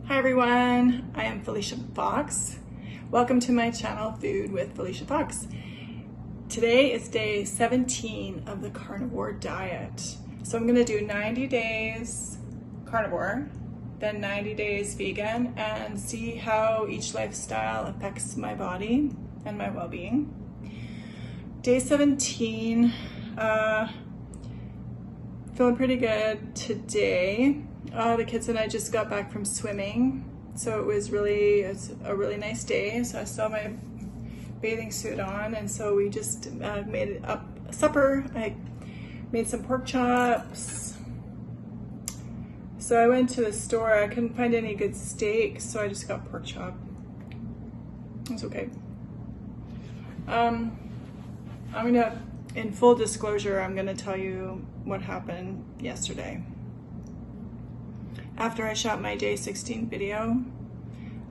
Hi everyone, I am Felicia Fox. Welcome to my channel, Food with Felicia Fox. Today is day 17 of the Carnivore Diet. So I'm gonna do 90 days carnivore, then 90 days vegan, and see how each lifestyle affects my body and my well-being. Day 17, feeling pretty good today. The kids and I just got back from swimming, so it's a really nice day. So I still have my bathing suit on, and so we just made up supper. I made some pork chops. So I went to the store. I couldn't find any good steak, so I just got pork chop. It's okay. In full disclosure, I'm gonna tell you what happened yesterday. After I shot my day 16 video,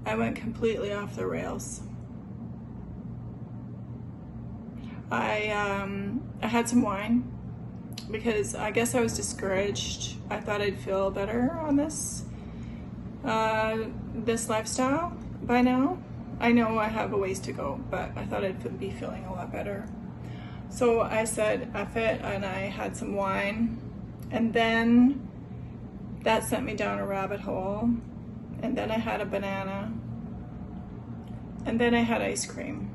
I went completely off the rails. I had some wine because I guess I was discouraged. I thought I'd feel better on this lifestyle by now. I know I have a ways to go, but I thought I'd be feeling a lot better. So I said, F it, and I had some wine, and then that sent me down a rabbit hole, and then I had a banana, and then I had ice cream,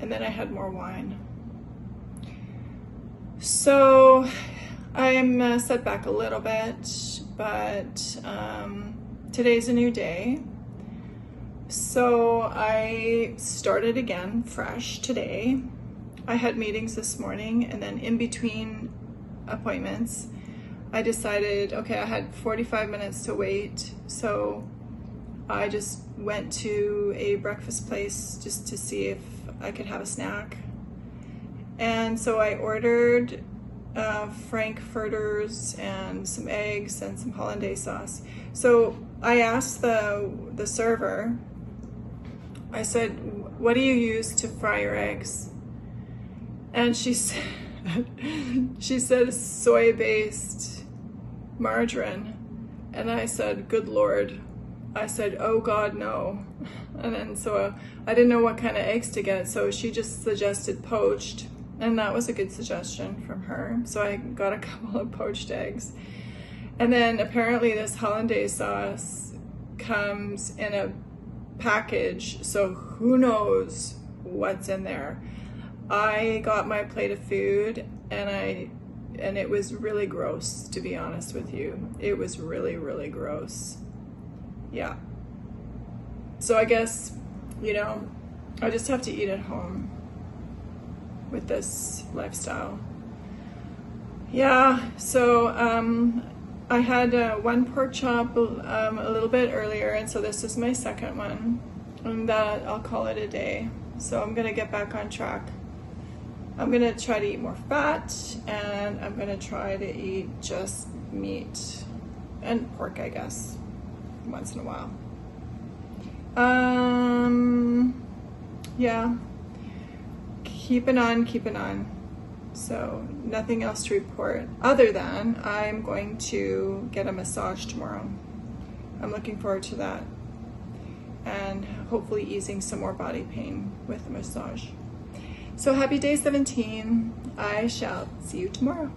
and then I had more wine. So I am set back a little bit, but today's a new day. So I started again fresh today. I had meetings this morning, and then in between appointments, I decided, okay, I had 45 minutes to wait, so I just went to a breakfast place just to see if I could have a snack. And so I ordered frankfurters and some eggs and some hollandaise sauce. So I asked the server, I said, what do you use to fry your eggs? And she said, soy-based margarine. And I said, good Lord. I said, oh God, no. And then so I didn't know what kind of eggs to get, so she just suggested poached, and that was a good suggestion from her. So I got a couple of poached eggs. And then apparently this hollandaise sauce comes in a package, so who knows what's in there. I got my plate of food, and it was really gross, to be honest with you. It was really, really gross. Yeah. So I guess, I just have to eat at home with this lifestyle. Yeah, so I had one pork chop a little bit earlier, and so this is my second one, and that I'll call it a day. So I'm gonna get back on track. I'm gonna try to eat more fat, and I'm gonna try to eat just meat and pork, I guess, once in a while. Yeah, keeping on. So nothing else to report other than I'm going to get a massage tomorrow. I'm looking forward to that, and hopefully easing some more body pain with the massage. So happy day 17. I shall see you tomorrow.